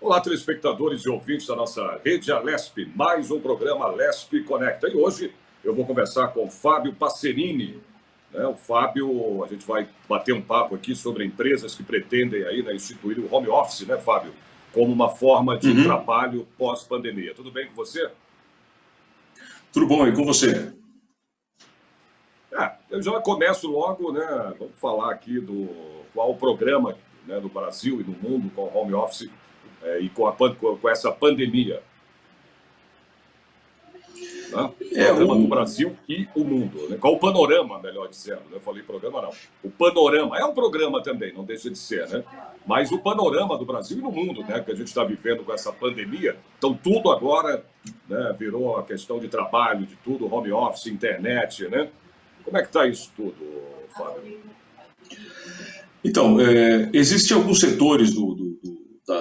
Olá, telespectadores e ouvintes da nossa rede Alesp, mais um programa Alesp Conecta. E hoje eu vou conversar com o Fábio Passerini. O Fábio, a gente vai bater um papo aqui sobre empresas que pretendem aí, instituir o home office, né, Fábio? Como uma forma de trabalho pós-pandemia. Tudo bem com você? Tudo bom, e com você? Eu já começo logo, né? Vamos falar aqui do qual o programa, né, do Brasil e do mundo com o home office e com essa pandemia. Né? Programa do Brasil e o mundo. Né? Qual o panorama, melhor dizendo. Né? Eu falei programa, não. O panorama é um programa também, não deixa de ser, né? Mas o panorama do Brasil e do mundo, né, que a gente está vivendo com essa pandemia. Então, tudo agora, né, virou a questão de trabalho, de tudo, home office, internet, né? Como é que está isso tudo, Fábio? Então, existem alguns setores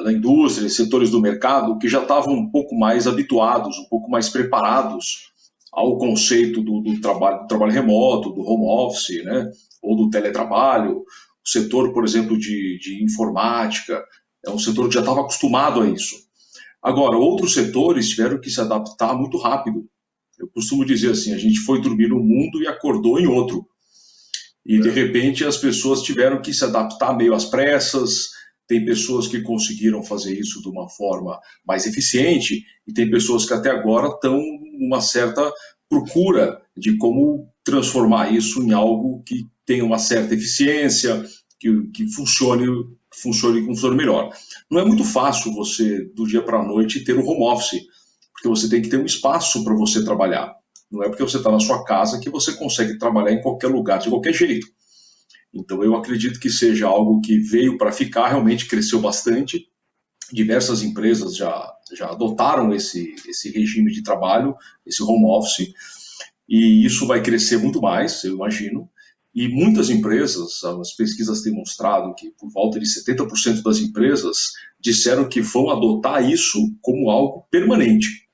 da indústria, setores do mercado que já estavam um pouco mais habituados, um pouco mais preparados ao conceito do trabalho remoto, do home office, né, ou do teletrabalho. O setor, por exemplo, de informática, é um setor que já estava acostumado a isso. Agora, outros setores tiveram que se adaptar muito rápido. Eu costumo dizer assim, a gente foi dormir num mundo e acordou em outro. E, de repente, as pessoas tiveram que se adaptar meio às pressas. Tem pessoas que conseguiram fazer isso de uma forma mais eficiente e tem pessoas que até agora estão numa certa procura de como transformar isso em algo que tenha uma certa eficiência, que funcione melhor. Não é muito fácil você, do dia para a noite, ter um home office, porque você tem que ter um espaço para você trabalhar. Não é porque você está na sua casa que você consegue trabalhar em qualquer lugar, de qualquer jeito. Então, eu acredito que seja algo que veio para ficar, realmente cresceu bastante. Diversas empresas já adotaram esse regime de trabalho, esse home office, e isso vai crescer muito mais, eu imagino. E muitas empresas, as pesquisas têm mostrado que por volta de 70% das empresas disseram que vão adotar isso como algo permanente.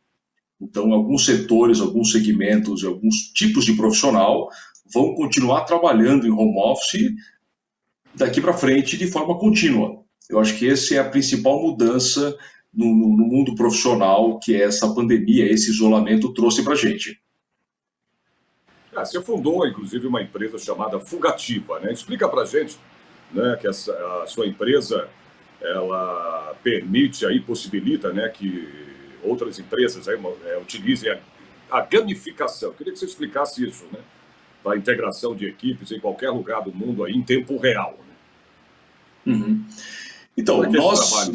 Então, alguns setores, alguns segmentos e alguns tipos de profissional vão continuar trabalhando em home office daqui para frente de forma contínua. Eu acho que essa é a principal mudança no mundo profissional que essa pandemia, esse isolamento trouxe para a gente. Você fundou, inclusive, uma empresa chamada Fugativa, né? Explica para a gente, né, que a sua empresa ela permite, aí, possibilita, né, que outras empresas aí, utilizem a gamificação. Eu queria que você explicasse isso, né? Para a integração de equipes em qualquer lugar do mundo aí, em tempo real. Né? Então, nós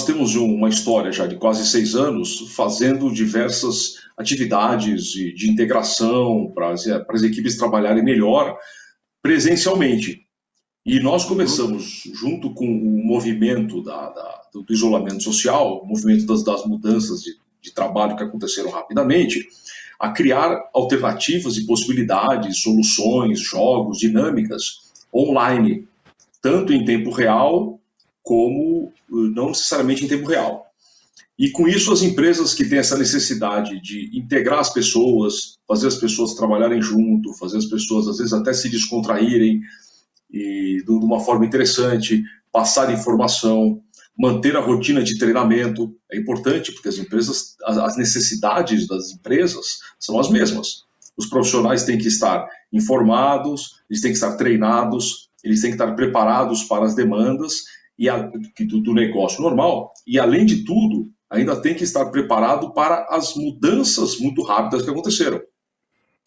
temos uma história já de quase 6 anos fazendo diversas atividades de integração para as equipes trabalharem melhor presencialmente. E nós começamos, junto com o movimento do isolamento social, o movimento das mudanças de trabalho que aconteceram rapidamente, a criar alternativas e possibilidades, soluções, jogos, dinâmicas online, tanto em tempo real como não necessariamente em tempo real. E com isso as empresas que têm essa necessidade de integrar as pessoas, fazer as pessoas trabalharem junto, fazer as pessoas às vezes até se descontraírem e de uma forma interessante, passar informação, manter a rotina de treinamento é importante, porque as necessidades das empresas são as mesmas. Os profissionais têm que estar informados, eles têm que estar treinados, eles têm que estar preparados para as demandas do negócio normal e, além de tudo, ainda tem que estar preparado para as mudanças muito rápidas que aconteceram.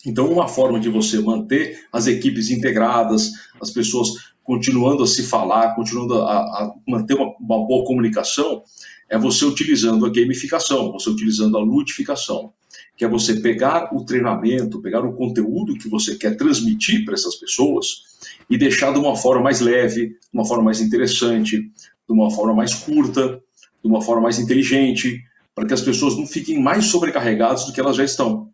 Então, uma forma de você manter as equipes integradas, as pessoas continuando a se falar, continuando a manter uma boa comunicação, é você utilizando a gamificação, você utilizando a ludificação, que é você pegar o treinamento, pegar o conteúdo que você quer transmitir para essas pessoas e deixar de uma forma mais leve, de uma forma mais interessante, de uma forma mais curta, de uma forma mais inteligente, para que as pessoas não fiquem mais sobrecarregadas do que elas já estão.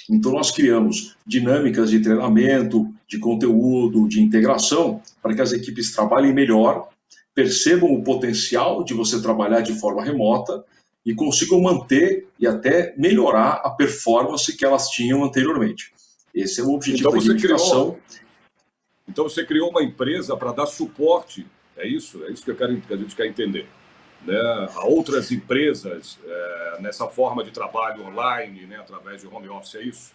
Então, nós criamos dinâmicas de treinamento, de conteúdo, de integração, para que as equipes trabalhem melhor, percebam o potencial de você trabalhar de forma remota e consigam manter e até melhorar a performance que elas tinham anteriormente. Esse é o objetivo da gamificação. Então, você criou uma empresa para dar suporte É isso que que a gente quer entender. Né? Há outras empresas nessa forma de trabalho online, né, através de home office, é isso?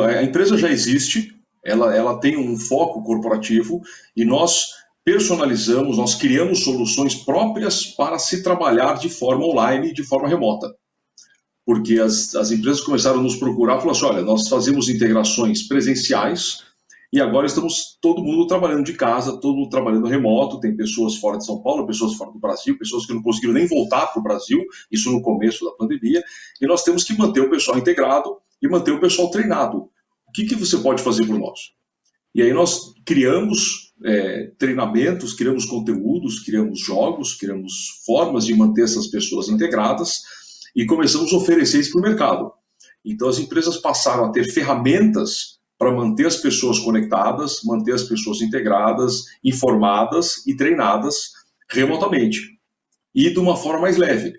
A empresa já existe, ela tem um foco corporativo e nós personalizamos, nós criamos soluções próprias para se trabalhar de forma online, de forma remota. Porque as empresas começaram a nos procurar e falaram assim, olha, nós fazemos integrações presenciais e agora estamos todo mundo trabalhando de casa, todo mundo trabalhando remoto, tem pessoas fora de São Paulo, pessoas fora do Brasil, pessoas que não conseguiram nem voltar para o Brasil, isso no começo da pandemia, e nós temos que manter o pessoal integrado e manter o pessoal treinado. O que você pode fazer por nós? E aí nós criamos treinamentos, criamos conteúdos, criamos jogos, criamos formas de manter essas pessoas integradas e começamos a oferecer isso para o mercado. Então as empresas passaram a ter ferramentas para manter as pessoas conectadas, manter as pessoas integradas, informadas e treinadas remotamente. E de uma forma mais leve,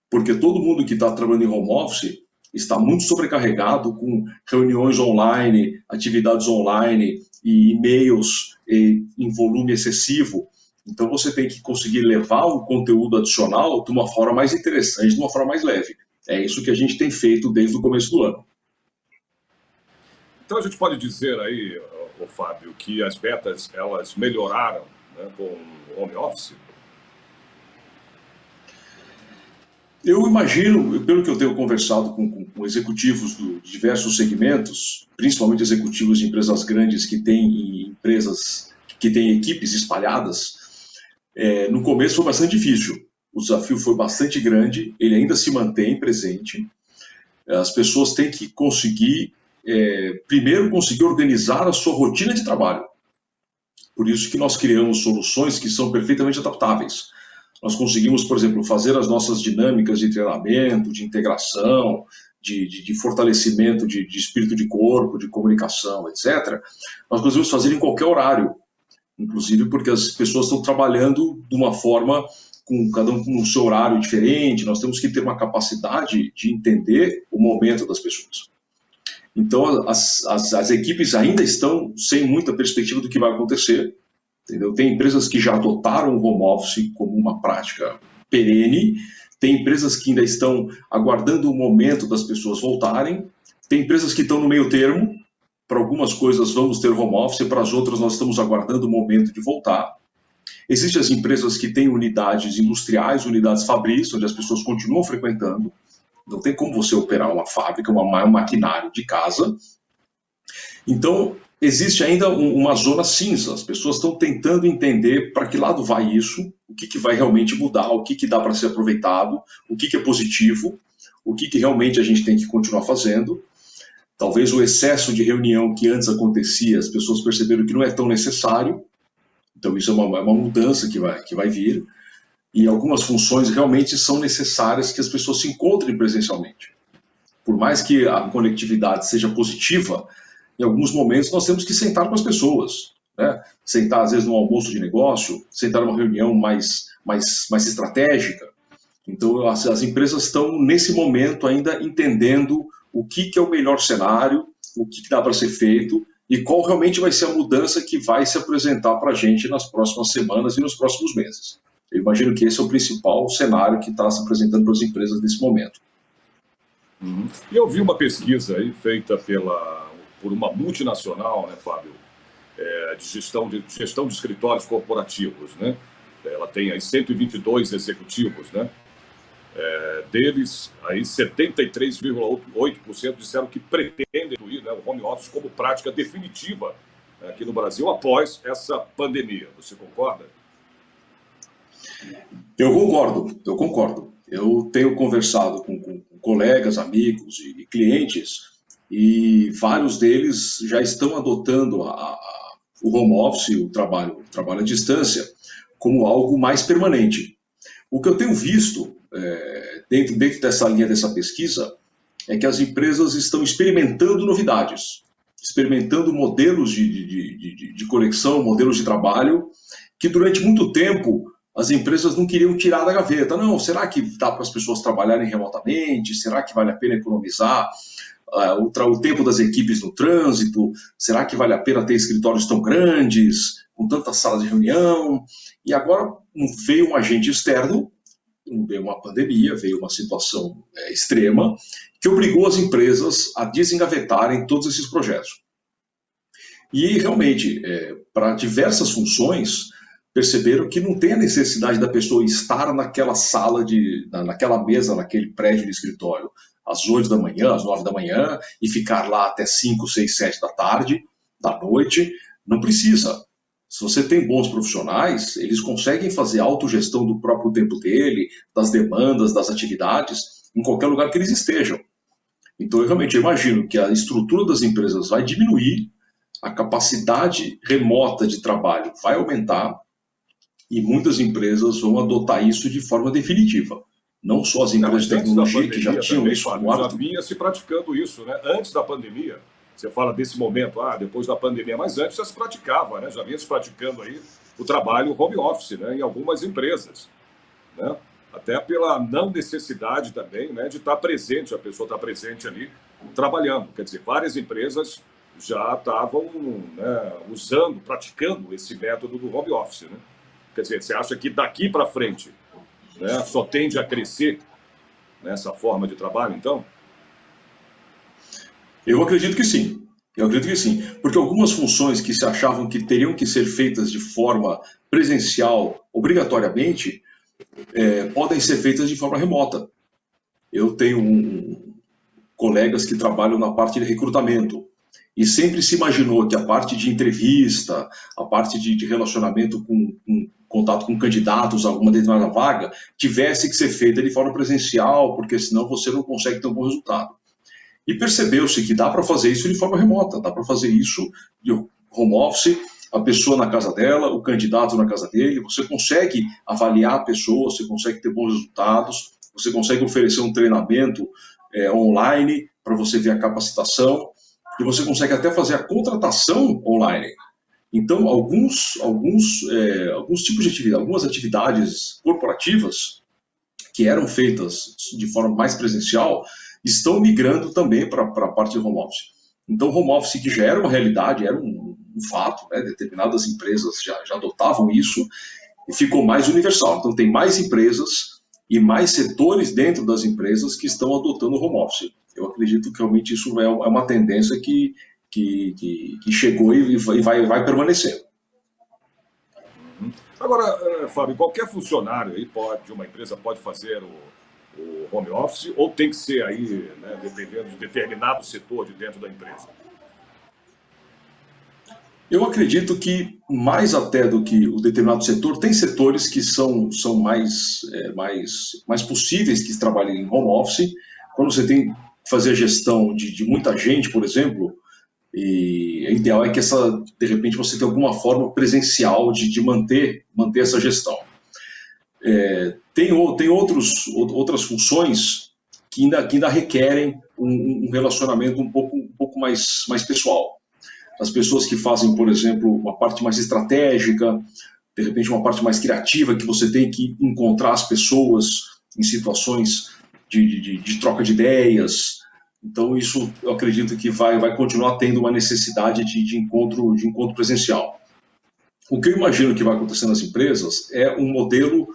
porque todo mundo que está trabalhando em home office está muito sobrecarregado com reuniões online, atividades online e e-mails em volume excessivo. Então você tem que conseguir levar um conteúdo adicional de uma forma mais interessante, de uma forma mais leve. É isso que a gente tem feito desde o começo do ano. Então a gente pode dizer aí, Fábio, que as betas elas melhoraram, né, com o home office? Eu imagino, pelo que eu tenho conversado com executivos de diversos segmentos, principalmente executivos de empresas grandes que têm empresas que têm equipes espalhadas, no começo foi bastante difícil. O desafio foi bastante grande, ele ainda se mantém presente. As pessoas têm que conseguir, primeiro, conseguir organizar a sua rotina de trabalho. Por isso que nós criamos soluções que são perfeitamente adaptáveis. Nós conseguimos, por exemplo, fazer as nossas dinâmicas de treinamento, de integração, de fortalecimento de espírito de corpo, de comunicação, etc. Nós conseguimos fazer em qualquer horário, inclusive porque as pessoas estão trabalhando de uma forma, com cada um com o seu horário diferente, nós temos que ter uma capacidade de entender o momento das pessoas. Então, as equipes ainda estão sem muita perspectiva do que vai acontecer. Entendeu? Tem empresas que já adotaram o home office como uma prática perene, tem empresas que ainda estão aguardando o momento das pessoas voltarem, tem empresas que estão no meio termo, para algumas coisas vamos ter home office, para as outras nós estamos aguardando o momento de voltar. Existem as empresas que têm unidades industriais, unidades fabris, onde as pessoas continuam frequentando, não tem como você operar uma fábrica, um maquinário de casa. Então, existe ainda uma zona cinza, as pessoas estão tentando entender para que lado vai isso, o que vai realmente mudar, o que dá para ser aproveitado, o que é positivo, o que realmente a gente tem que continuar fazendo. Talvez o excesso de reunião que antes acontecia, as pessoas perceberam que não é tão necessário, então isso é uma mudança que vai vir, e algumas funções realmente são necessárias que as pessoas se encontrem presencialmente. Por mais que a conectividade seja positiva, em alguns momentos nós temos que sentar com as pessoas, né? Sentar às vezes num almoço de negócio, sentar numa reunião mais estratégica. Então as empresas estão nesse momento ainda entendendo o que é o melhor cenário, o que dá para ser feito e qual realmente vai ser a mudança que vai se apresentar para a gente nas próximas semanas e nos próximos meses. Eu imagino que esse é o principal cenário que está se apresentando para as empresas nesse momento. Uhum. E eu vi uma pesquisa aí feita por uma multinacional, né, Fábio, de gestão de escritórios corporativos, né? Ela tem aí 122 executivos, né? Deles, aí 73,8% disseram que pretendem incluir, né, o home office como prática definitiva, né, aqui no Brasil após essa pandemia. Você concorda? Eu concordo. Eu tenho conversado com colegas, amigos e clientes e vários deles já estão adotando o home office, o trabalho à distância, como algo mais permanente. O que eu tenho visto dentro dessa linha dessa pesquisa é que as empresas estão experimentando novidades, experimentando modelos de conexão, modelos de trabalho, que durante muito tempo as empresas não queriam tirar da gaveta. Não, será que dá para as pessoas trabalharem remotamente? Será que vale a pena economizar o tempo das equipes no trânsito? Será que vale a pena ter escritórios tão grandes, com tanta sala de reunião, e agora veio um agente externo, veio uma pandemia, veio uma situação extrema, que obrigou as empresas a desengavetarem todos esses projetos. E realmente, para diversas funções, perceberam que não tem a necessidade da pessoa estar naquela sala, naquela mesa, naquele prédio de escritório, às 8 da manhã, às 9 da manhã, e ficar lá até 5, 6, 7 da tarde, da noite. Não precisa. Se você tem bons profissionais, eles conseguem fazer autogestão do próprio tempo dele, das demandas, das atividades, em qualquer lugar que eles estejam. Então, eu realmente imagino que a estrutura das empresas vai diminuir, a capacidade remota de trabalho vai aumentar e muitas empresas vão adotar isso de forma definitiva. Não só as empresas de tecnologia que já tinham também, isso Fábio, como hábito. já vinha se praticando isso, né? Antes da pandemia, você fala desse momento, depois da pandemia, mas antes já se praticava, né? Já vinha se praticando aí o trabalho home office, né? Em algumas empresas, né? Até pela não necessidade também, né? De estar presente, a pessoa estar presente ali trabalhando. Quer dizer, várias empresas já estavam, né, usando, praticando esse método do home office, né? Quer dizer, você acha que daqui para frente, né, só tende a crescer nessa forma de trabalho, então? Eu acredito que sim. Eu acredito que sim. Porque algumas funções que se achavam que teriam que ser feitas de forma presencial, obrigatoriamente, podem ser feitas de forma remota. Eu tenho colegas que trabalham na parte de recrutamento. E sempre se imaginou que a parte de entrevista, a parte de relacionamento com contato com candidatos a alguma determinada vaga, tivesse que ser feita de forma presencial, porque senão você não consegue ter um bom resultado. E percebeu-se que dá para fazer isso de forma remota, dá para fazer isso de home office, a pessoa na casa dela, o candidato na casa dele, você consegue avaliar a pessoa, você consegue ter bons resultados, você consegue oferecer um treinamento online para você ver a capacitação, e você consegue até fazer a contratação online. Então, alguns tipos de atividade, algumas atividades corporativas que eram feitas de forma mais presencial estão migrando também para a parte de home office. Então, home office que já era uma realidade, era um fato, né? Determinadas empresas já adotavam isso e ficou mais universal. Então, tem mais empresas e mais setores dentro das empresas que estão adotando o home office. Eu acredito que realmente isso é uma tendência que chegou e vai permanecer. Agora, Fábio, qualquer funcionário aí de uma empresa pode fazer o home office ou tem que ser aí, né, dependendo de determinado setor de dentro da empresa? Eu acredito que, mais até do que o determinado setor, tem setores que são mais possíveis que se trabalhem em home office. Quando você tem que fazer a gestão de muita gente, por exemplo, e o ideal é que de repente você tenha alguma forma presencial de manter essa gestão. Tem outras funções que ainda requerem um relacionamento um pouco mais pessoal. As pessoas que fazem, por exemplo, uma parte mais estratégica, de repente uma parte mais criativa, que você tem que encontrar as pessoas em situações de troca de ideias. Então, isso eu acredito que vai continuar tendo uma necessidade de encontro presencial. O que eu imagino que vai acontecer nas empresas é um modelo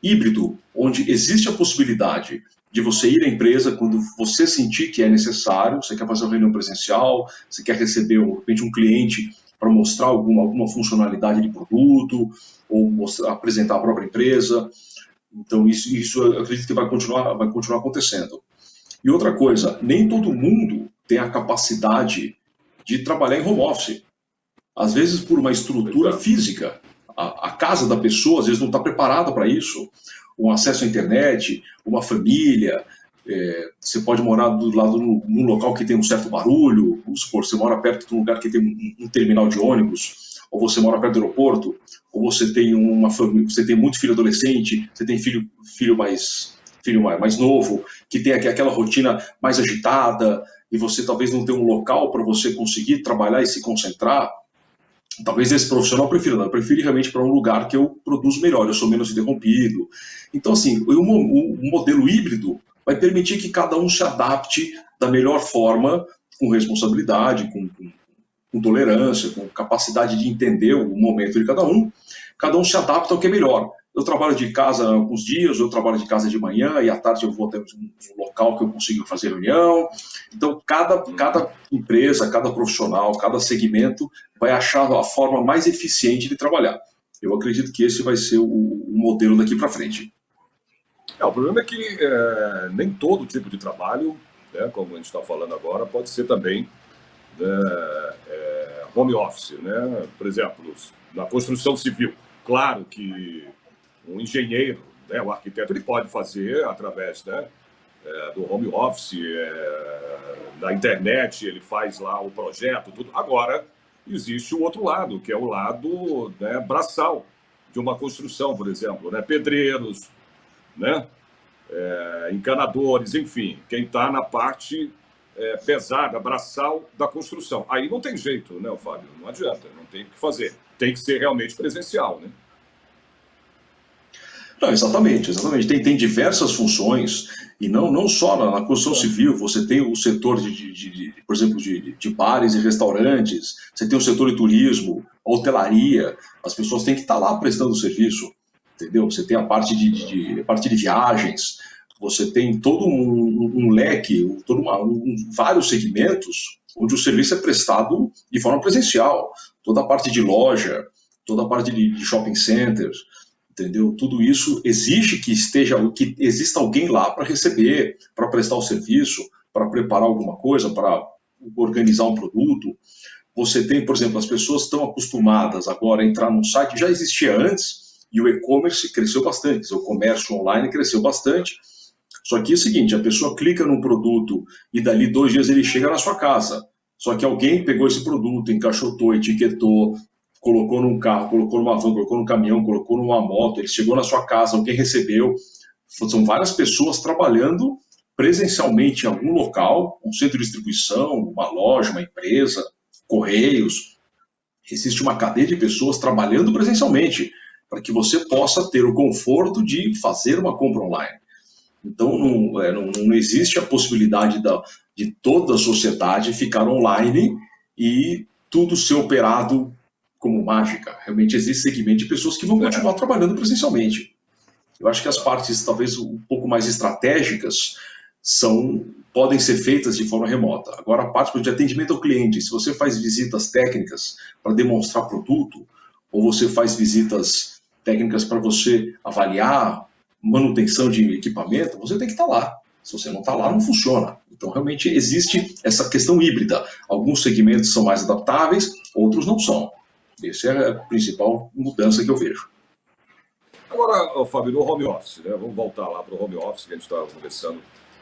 híbrido, onde existe a possibilidade de você ir à empresa quando você sentir que é necessário, você quer fazer uma reunião presencial, você quer receber, de repente, um cliente para mostrar alguma funcionalidade de produto, ou apresentar a própria empresa. Então, isso eu acredito que vai continuar acontecendo. E outra coisa, nem todo mundo tem a capacidade de trabalhar em home office. Às vezes, por uma estrutura física, a casa da pessoa às vezes não está preparada para isso. Um acesso à internet, uma família, você pode morar do lado num local que tem um certo barulho, vamos supor, você mora perto de um lugar que tem um terminal de ônibus, ou você mora perto do aeroporto, ou você tem uma família, você tem muito filho adolescente, você tem filho mais novo, que tem aquela rotina mais agitada, e você talvez não tenha um local para você conseguir trabalhar e se concentrar. Talvez esse profissional prefira, não, eu prefiro realmente para um lugar que eu produzo melhor, eu sou menos interrompido. Então, assim, o modelo híbrido vai permitir que cada um se adapte da melhor forma, com responsabilidade, com com tolerância, com capacidade de entender o momento de cada um se adapta ao que é melhor. Eu trabalho de casa alguns dias, eu trabalho de casa de manhã e à tarde eu vou até um local que eu consigo fazer reunião. Então, cada empresa, cada profissional, cada segmento vai achar a forma mais eficiente de trabalhar. Eu acredito que esse vai ser o modelo daqui para frente. O problema é que nem todo tipo de trabalho, né, como a gente está falando agora, pode ser também, né, home office. Né? Por exemplo, na construção civil, claro que um engenheiro, né, o arquiteto, ele pode fazer através, né, do home office, da internet, ele faz lá o projeto, tudo. Agora, existe o outro lado, que é o lado, né, braçal de uma construção, por exemplo, né, pedreiros, né, encanadores, enfim, quem está na parte pesada, braçal da construção. Aí não tem jeito, né, Fábio? Não adianta, não tem o que fazer. Tem que ser realmente presencial, né? Não, exatamente, exatamente. Tem diversas funções, e não só na construção civil, você tem o setor, por exemplo, de bares e restaurantes, você tem o setor de turismo, hotelaria, as pessoas têm que estar lá prestando serviço, entendeu? Você tem a parte parte de viagens, você tem todo um leque, vários segmentos onde o serviço é prestado de forma presencial. Toda a parte de loja, toda a parte de shopping centers, entendeu? Tudo isso exige que exista alguém lá para receber, para prestar o serviço, para preparar alguma coisa, para organizar um produto. Você tem, por exemplo, as pessoas estão acostumadas agora a entrar num site, já existia antes, e o e-commerce cresceu bastante, o comércio online cresceu bastante. Só que é o seguinte, a pessoa clica num produto e dali 2 dias ele chega na sua casa. Só que alguém pegou esse produto, encaixotou, etiquetou, colocou num carro, colocou numa van, colocou num caminhão, colocou numa moto, ele chegou na sua casa, alguém recebeu. São várias pessoas trabalhando presencialmente em algum local, um centro de distribuição, uma loja, uma empresa, correios. Existe uma cadeia de pessoas trabalhando presencialmente para que você possa ter o conforto de fazer uma compra online. Então, não existe a possibilidade de toda a sociedade ficar online e tudo ser operado como mágica. Realmente existe segmento de pessoas que vão continuar trabalhando presencialmente. Eu acho que as partes talvez um pouco mais estratégicas podem ser feitas de forma remota. Agora, a parte de atendimento ao cliente, se você faz visitas técnicas para demonstrar produto, ou você faz visitas técnicas para você avaliar manutenção de equipamento, você tem que estar lá. Se você não está lá, não funciona. Então, realmente existe essa questão híbrida. Alguns segmentos são mais adaptáveis, outros não são. Essa é a principal mudança que eu vejo. Agora, Fábio, no home office, né? Vamos voltar lá para o home office, que a gente estava conversando,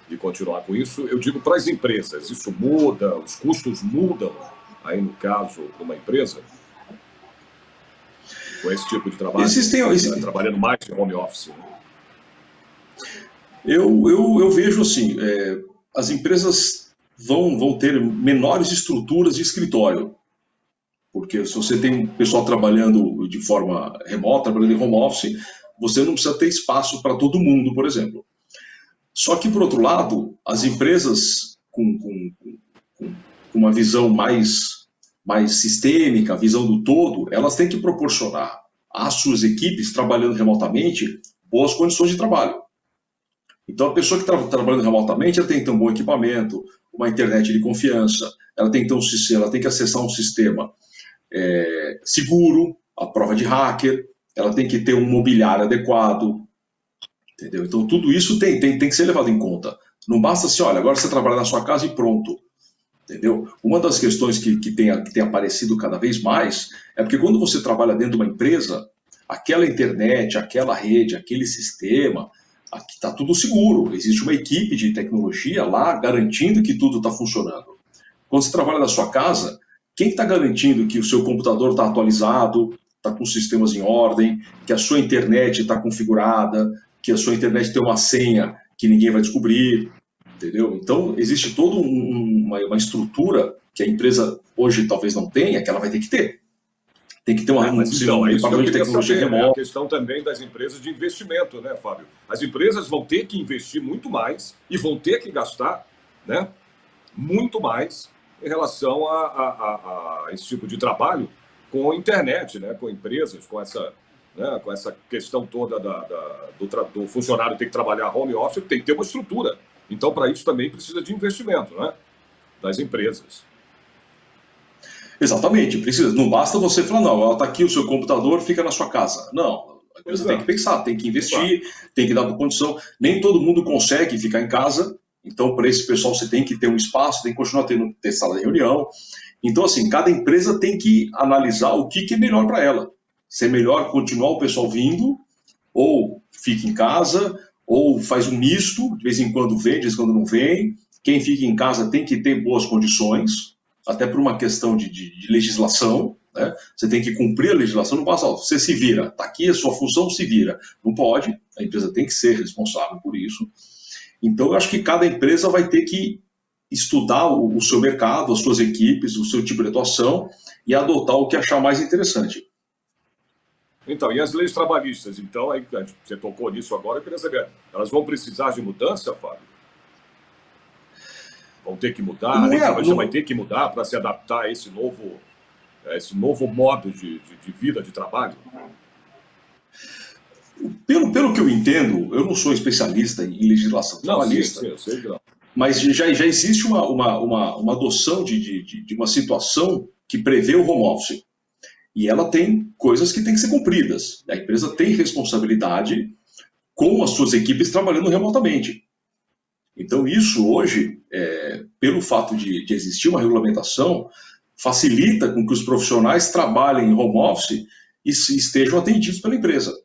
e continuar com isso. Eu digo para as empresas, isso muda, os custos mudam, aí no caso, para uma empresa, com esse tipo de trabalho, né? Trabalhando mais em home office. Né? Eu vejo assim, as empresas vão ter menores estruturas de escritório, porque se você tem pessoal trabalhando de forma remota, trabalhando em home office, você não precisa ter espaço para todo mundo, por exemplo. Só que, por outro lado, as empresas com uma visão mais sistêmica, a visão do todo, elas têm que proporcionar às suas equipes trabalhando remotamente boas condições de trabalho. Então, a pessoa que está trabalhando remotamente, ela tem que ter um bom equipamento, uma internet de confiança, ela tem que ter ela tem que acessar um sistema seguro, a prova de hacker, ela tem que ter um mobiliário adequado, entendeu? Então, tudo isso tem que ser levado em conta. Não basta assim, olha, agora você trabalha na sua casa e pronto. Entendeu? Uma das questões que tem aparecido cada vez mais é porque quando você trabalha dentro de uma empresa, aquela internet, aquela rede, aquele sistema, aqui está tudo seguro. Existe uma equipe de tecnologia lá garantindo que tudo está funcionando. Quando você trabalha na sua casa, quem está garantindo que o seu computador está atualizado, está com os sistemas em ordem, que a sua internet está configurada, que a sua internet tem uma senha que ninguém vai descobrir, entendeu? Então, existe toda uma estrutura que a empresa hoje talvez não tenha, que ela vai ter que ter. Tem que ter um departamento de tecnologia remota. É a questão também das empresas de investimento, né, Fábio? As empresas vão ter que investir muito mais e vão ter que gastar, né, muito mais em relação a esse tipo de trabalho com a internet, né? Com empresas, com essa, né? Com essa questão toda do funcionário ter que trabalhar home office, tem que ter uma estrutura. Então, para isso também precisa de investimento, né? Das empresas. Exatamente, precisa. Não basta você falar, não, está aqui o seu computador, fica na sua casa. Não, a empresa tem que pensar, tem que investir, tem que dar uma condição. Nem todo mundo consegue ficar em casa, então para esse pessoal você tem que ter um espaço, tem que continuar tendo ter sala de reunião. Então, assim, cada empresa tem que analisar o que é melhor para ela. Se é melhor continuar o pessoal vindo, ou fica em casa, ou faz um misto, de vez em quando vem, de vez em quando não vem. Quem fica em casa tem que ter boas condições, até por uma questão de legislação, né? Você tem que cumprir a legislação, não basta, você se vira, está aqui a sua função, se vira. Não pode, a empresa tem que ser responsável por isso. Então, eu acho que cada empresa vai ter que estudar o seu mercado, as suas equipes, o seu tipo de atuação e adotar o que achar mais interessante. Então, e as leis trabalhistas? Então, aí você tocou nisso agora, eu queria saber, elas vão precisar de mudança, Fábio? Vão ter que mudar, a lei trabalhista vai ter que mudar para se adaptar a esse novo modo de vida, de trabalho? Pelo que eu entendo, eu não sou especialista em legislação trabalhista, sim, eu sei que não. Mas já existe uma adoção de uma situação que prevê o home office. E ela tem coisas que têm que ser cumpridas. A empresa tem responsabilidade com as suas equipes trabalhando remotamente. Então, isso hoje, pelo fato de existir uma regulamentação, facilita com que os profissionais trabalhem em home office e estejam atendidos pela empresa.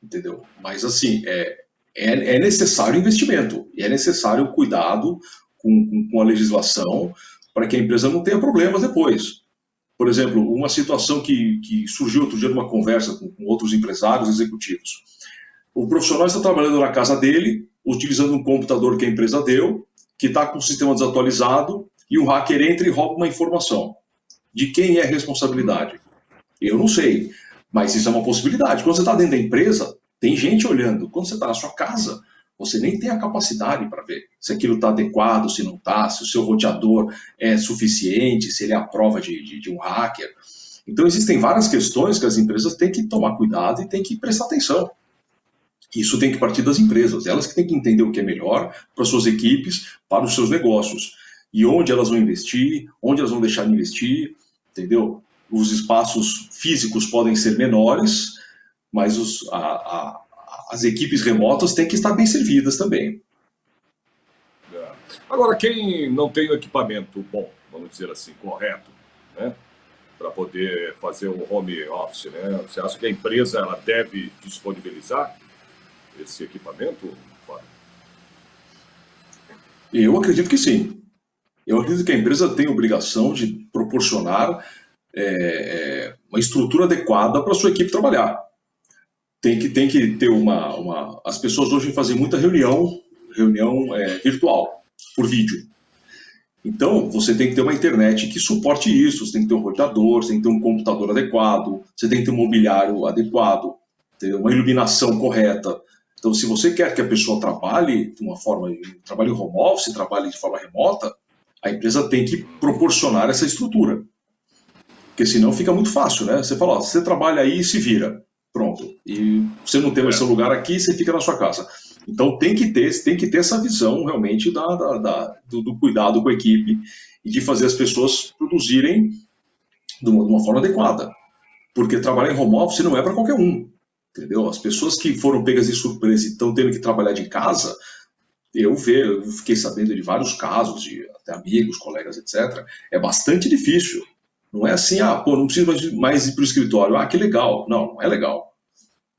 Entendeu? Mas, assim, é necessário investimento, e é necessário cuidado com a legislação para que a empresa não tenha problemas depois. Por exemplo, uma situação que surgiu outro dia numa conversa com outros empresários executivos. O profissional está trabalhando na casa dele, utilizando um computador que a empresa deu, que está com o sistema desatualizado, e o hacker entra e rouba uma informação. De quem é a responsabilidade? Eu não sei, mas isso é uma possibilidade. Quando você está dentro da empresa, tem gente olhando. Quando você está na sua casa, você nem tem a capacidade para ver se aquilo está adequado, se não está, se o seu roteador é suficiente, se ele é a prova de um hacker. Então, existem várias questões que as empresas têm que tomar cuidado e têm que prestar atenção. Isso tem que partir das empresas, elas que têm que entender o que é melhor para suas equipes, para os seus negócios. E onde elas vão investir, onde elas vão deixar de investir, entendeu? Os espaços físicos podem ser menores, mas as equipes remotas têm que estar bem servidas também. Agora, quem não tem o equipamento bom, vamos dizer assim, correto, né, para poder fazer o home office, né? Você acha que a empresa ela deve disponibilizar esse equipamento, Fábio? Eu acredito que sim. Eu acredito que a empresa tem a obrigação de proporcionar uma estrutura adequada para a sua equipe trabalhar. Tem que ter As pessoas hoje fazem muita reunião virtual, por vídeo. Então, você tem que ter uma internet que suporte isso, você tem que ter um roteador, você tem que ter um computador adequado, você tem que ter um mobiliário adequado, ter uma iluminação correta. Então, se você quer que a pessoa trabalhe trabalhe em home office, trabalhe de forma remota, a empresa tem que proporcionar essa estrutura. Porque senão fica muito fácil, né? Você fala, você trabalha aí e se vira. Pronto. E você não tem mais seu lugar aqui, você fica na sua casa. Então tem que ter essa visão realmente do cuidado com a equipe e de fazer as pessoas produzirem de uma forma adequada. Porque trabalhar em home office não é para qualquer um. Entendeu? As pessoas que foram pegas de surpresa e estão tendo que trabalhar de casa, eu fiquei sabendo de vários casos, de até amigos, colegas, etc. É bastante difícil. Não é assim, não preciso mais ir para o escritório. Que legal. Não é legal.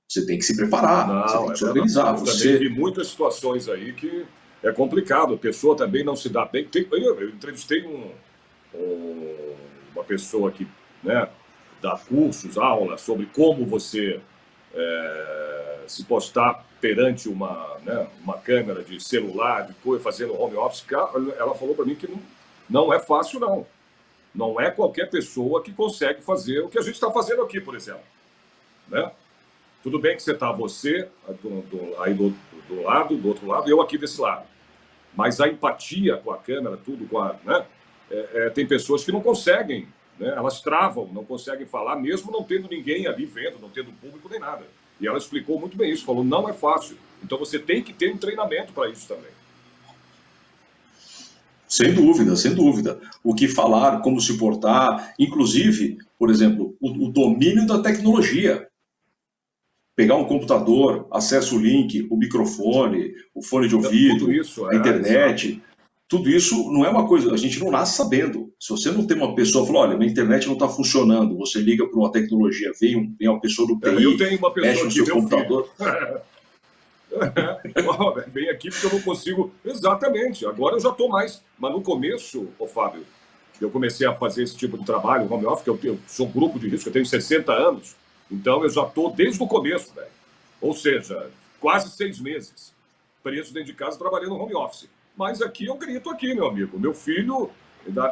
Você tem que se preparar, você tem que se organizar. Eu também vi muitas situações aí que é complicado. A pessoa também não se dá bem. Eu entrevistei uma pessoa que, né, dá cursos, aulas sobre como você se postar perante uma câmera de celular, de coisa, fazendo home office. Ela falou para mim que não é fácil, não. Não é qualquer pessoa que consegue fazer o que a gente está fazendo aqui, por exemplo. Né? Tudo bem que você está aí do outro lado, eu aqui desse lado. Mas a empatia com a câmera, tudo né? tem pessoas que não conseguem, né? Elas travam, não conseguem falar, mesmo não tendo ninguém ali vendo, não tendo público nem nada. E ela explicou muito bem isso, falou, não é fácil. Então você tem que ter um treinamento para isso também. Sem dúvida, sem dúvida. O que falar, como se portar, inclusive, por exemplo, o domínio da tecnologia. Pegar um computador, acessa o link, o microfone, o fone de Tudo ouvido, isso, a exato. internet, tudo isso não é uma coisa, a gente não nasce sabendo. Se você não tem uma pessoa que fala, olha, minha internet não está funcionando, você liga para uma tecnologia, vem uma pessoa do Eu TI, tenho uma mexe pessoa no aqui, seu meu filho. computador. Vem aqui porque eu não consigo. Exatamente. Agora eu já estou mais. Mas no começo, Fábio, eu comecei a fazer esse tipo de trabalho, home office, que eu sou grupo de risco, eu tenho 60 anos, então eu já estou desde o começo, velho. Ou seja, quase 6 meses preso dentro de casa trabalhando home office. Mas aqui eu grito aqui, meu amigo. Meu filho,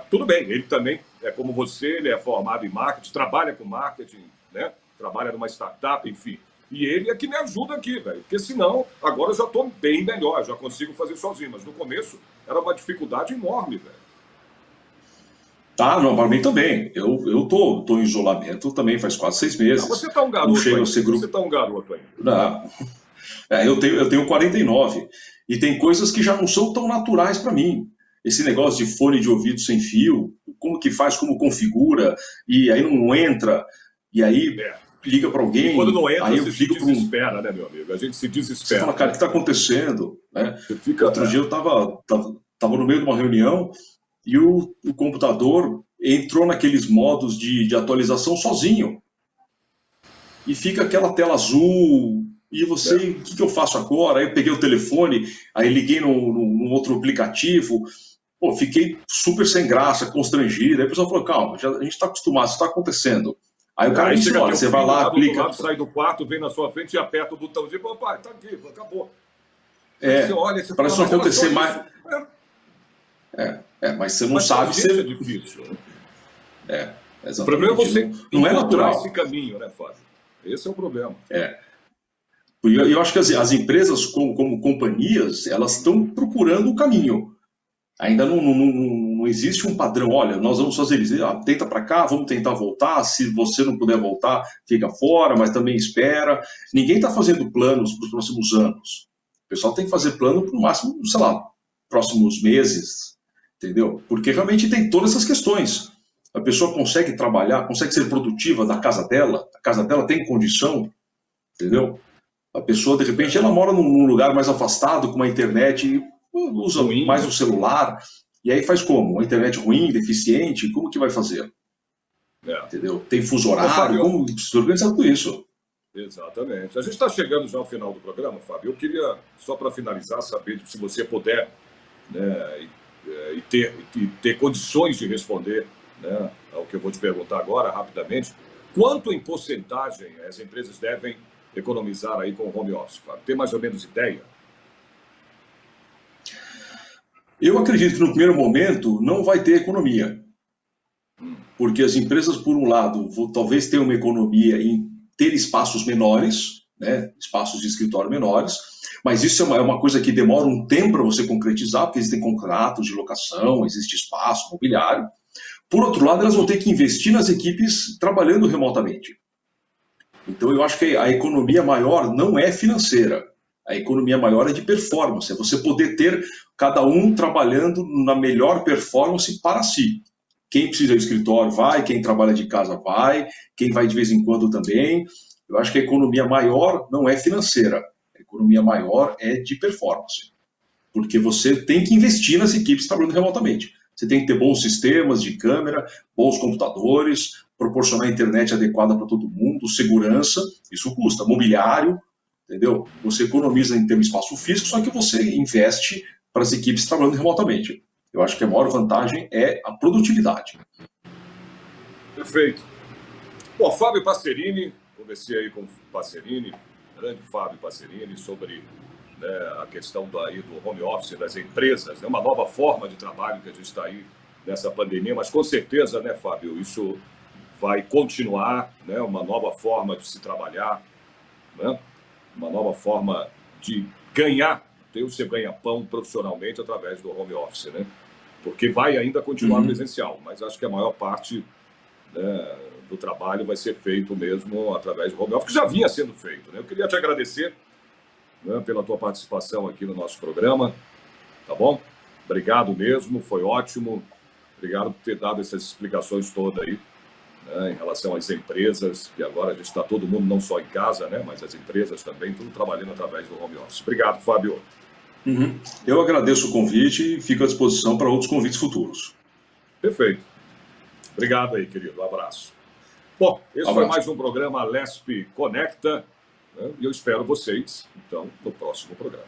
tudo bem, ele também é como você, ele é formado em marketing, trabalha com marketing, né? Trabalha numa startup, enfim. E ele é que me ajuda aqui, velho. Porque senão, agora eu já estou bem melhor, já consigo fazer sozinho. Mas no começo era uma dificuldade enorme, velho. Tá, não, para mim também. Eu tô em isolamento também faz quase 6 meses. Você tá um Não garoto chega a ainda. ser Você grupo. tá um garoto ainda. Não. Eu tenho 49 e tem coisas que já não são tão naturais para mim. Esse negócio de fone de ouvido sem fio, como que faz, como configura, e aí não entra, e aí É. liga para E quando alguém, não entra, aí eu você se ligo para um. desespera, né, meu amigo? A gente se Você fala, desespera, cara, o né? que está acontecendo? Né? Você fica. Outro dia eu tava no meio de uma reunião e o computador entrou naqueles modos de atualização sozinho. E fica aquela tela azul, e É. você, o que eu faço agora? Aí eu peguei o telefone, aí liguei num outro aplicativo, pô, fiquei super sem graça, constrangido. Aí a pessoa falou, calma, a gente está acostumado, isso está acontecendo. Aí o cara me Aí chega ensinou, olha, teu você vai filho lá, lá do outro aplica. lado, sai do quarto, vem na sua frente e aperta o botãozinho. Papai, tá aqui, acabou. Aí você É, olha e você para fala, isso não mas era só acontecer mais. isso. É. Mas você não Mas pra sabe gente é se. difícil, né? O problema é Exatamente, você não é encontrar esse natural. caminho, né, Fábio? Esse é o problema. E eu acho que as empresas, como companhias, elas estão procurando o caminho. Ainda não existe um padrão, olha, nós vamos fazer isso, tenta para cá, vamos tentar voltar, se você não puder voltar, fica fora, mas também espera. Ninguém está fazendo planos para os próximos anos. O pessoal tem que fazer plano para o máximo, sei lá, próximos meses, entendeu? Porque realmente tem todas essas questões. A pessoa consegue trabalhar, consegue ser produtiva da casa dela, a casa dela tem condição, entendeu? A pessoa, de repente, ela mora num lugar mais afastado, com uma internet, usa Ruim, mais né? o celular, e aí faz como? Uma internet ruim, deficiente, como que vai fazer? É. Entendeu? Tem fuso Ô, horário, Fábio, como se organiza tudo isso? exatamente. A gente está chegando já ao final do programa, Fábio. Eu queria, só para finalizar, saber se você puder, né, e ter condições de responder, né, ao que eu vou te perguntar agora, rapidamente. Quanto em porcentagem as empresas devem economizar aí com o home office, Fábio? Tem mais ou menos ideia? Eu acredito que no primeiro momento não vai ter economia, porque as empresas, por um lado, talvez tenham uma economia em ter espaços menores, né, espaços de escritório menores, mas isso é uma coisa que demora um tempo para você concretizar, porque existem contratos de locação, existe espaço mobiliário. Por outro lado, elas vão ter que investir nas equipes trabalhando remotamente. Então, eu acho que a economia maior não é financeira. A economia maior é de performance. É você poder ter cada um trabalhando na melhor performance para si. Quem precisa de escritório vai, quem trabalha de casa vai, quem vai de vez em quando também. Eu acho que a economia maior não é financeira. A economia maior é de performance. Porque você tem que investir nas equipes trabalhando remotamente. Você tem que ter bons sistemas de câmera, bons computadores, proporcionar internet adequada para todo mundo, segurança, isso custa, mobiliário, entendeu? Você economiza em ter um espaço físico, só que você investe para as equipes trabalhando remotamente. Eu acho que a maior vantagem é a produtividade. Perfeito. Bom, Fábio Passerini, conversei aí com o Passerini, grande Fábio Passerini, sobre, né, a questão do home office das empresas, né, uma nova forma de trabalho que a gente está aí nessa pandemia, mas com certeza, né, Fábio, isso vai continuar, né, uma nova forma de se trabalhar, né, uma nova forma de ganhar, ter o seu ganha-pão profissionalmente através do home office, né? porque vai ainda continuar presencial, mas acho que a maior parte, né, do trabalho vai ser feito mesmo através do home office, que já vinha sendo feito, né? Eu queria te agradecer, né, pela tua participação aqui no nosso programa, tá bom? Obrigado mesmo, foi ótimo. Obrigado por ter dado essas explicações todas aí, né, em relação às empresas, que agora a gente está todo mundo não só em casa, né, mas as empresas também, tudo trabalhando através do home office. Obrigado, Fábio. Eu agradeço o convite e fico à disposição para outros convites futuros. Perfeito. Obrigado aí, querido. Um abraço. Bom, esse foi Abraço. mais um programa Lesp Conecta, né, e eu espero vocês, então, no próximo programa.